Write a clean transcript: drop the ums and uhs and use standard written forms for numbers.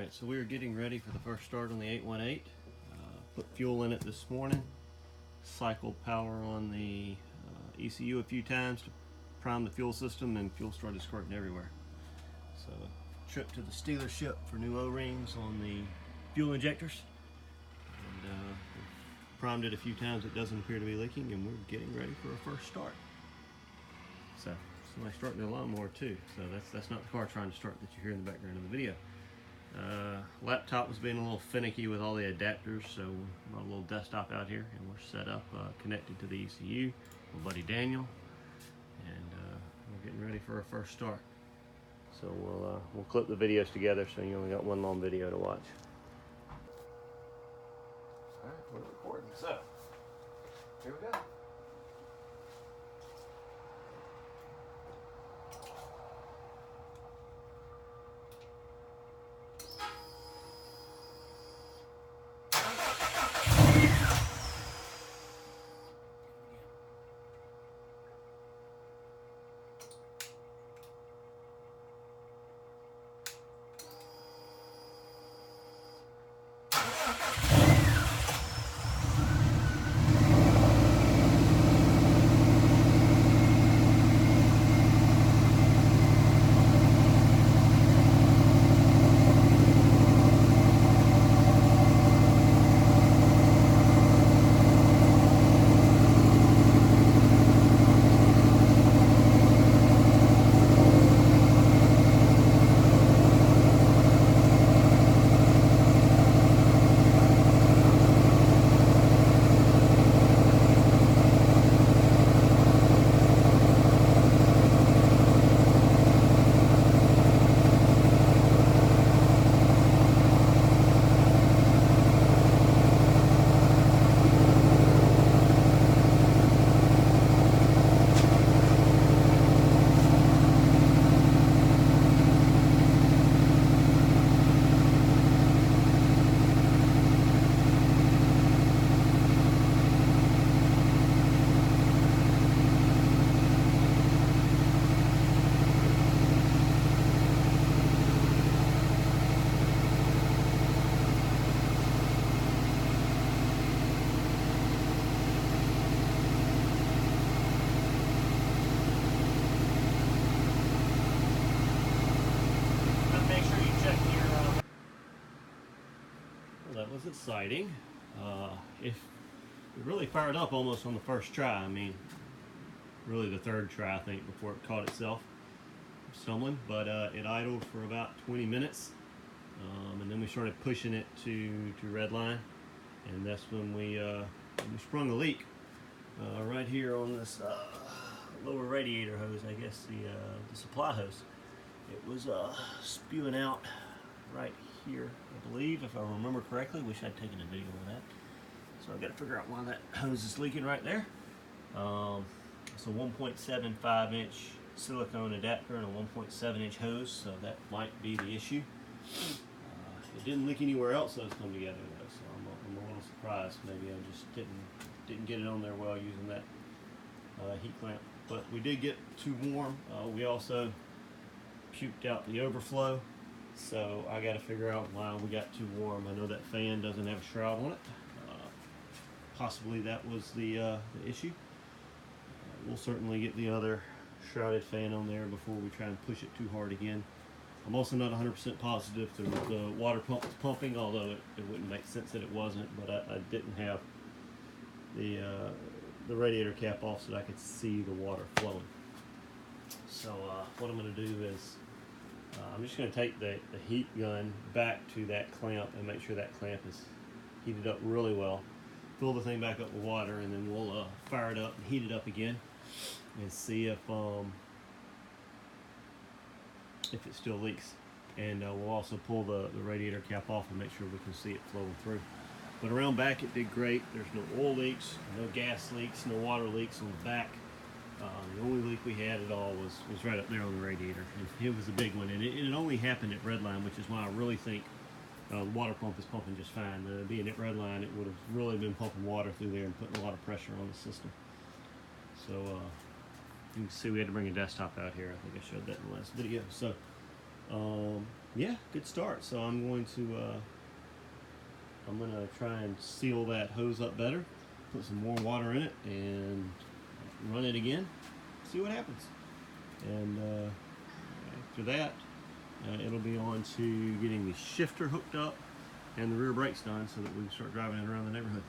Alright, so we are getting ready for the first start on the 818. Put fuel in it this morning, cycled power on the ECU a few times to prime the fuel system, and fuel started squirting everywhere. So trip to the dealership for new O-rings on the fuel injectors, and primed it a few times. It doesn't appear to be leaking, and we're getting ready for a first start. So somebody's starting the lawnmower too, so that's not the car trying to start that you hear in the background of the video. Laptop was being a little finicky with all the adapters, so we brought a little desktop out here, and we're set up connected to the ECU. My buddy Daniel, and we're getting ready for our first start. So we'll clip the videos together, so you only got one long video to watch. All right, we're recording. So here we go. That was exciting. It really fired up almost on the first try. I mean, really the third try, I think, before it caught itself stumbling. But it idled for about 20 minutes, and then we started pushing it to redline, and that's when we sprung a leak right here on this lower radiator hose. I guess the supply hose. It was spewing out right here, I believe, if I remember correctly. Wish I'd taken a video of that. So I've got to figure out why that hose is leaking right there. It's a 1.75 inch silicone adapter and a 1.7 inch hose, so that might be the issue. It didn't leak anywhere else those come together though, so I'm a little surprised. Maybe I just didn't get it on there well using that heat clamp. But we did get too warm. We also puked out the overflow. So I got to figure out why we got too warm. I know that fan doesn't have a shroud on it. Possibly that was the issue. We'll certainly get the other shrouded fan on there before we try and push it too hard again. I'm also not 100% positive the water pump was pumping, although it wouldn't make sense that it wasn't. But I didn't have the radiator cap off so that I could see the water flowing. So what I'm going to do is I'm just going to take the heat gun back to that clamp and make sure that clamp is heated up really well. Fill the thing back up with water, and then we'll fire it up and heat it up again and see if it still leaks. And we'll also pull the radiator cap off and make sure we can see it flowing through. But around back it did great. There's no oil leaks, no gas leaks, no water leaks on the back. The only leak we had at all was right up there on the radiator, and it was a big one, and it only happened at redline, which is why I really think the water pump is pumping just fine. Being at redline, it would have really been pumping water through there and putting a lot of pressure on the system. So you can see we had to bring a desktop out here. I think I showed that in the last video. So yeah, good start. So I'm going to try and seal that hose up better, put some more water in it, and run it again. See what happens. And after that, it'll be on to getting the shifter hooked up and the rear brakes done so that we can start driving it around the neighborhood.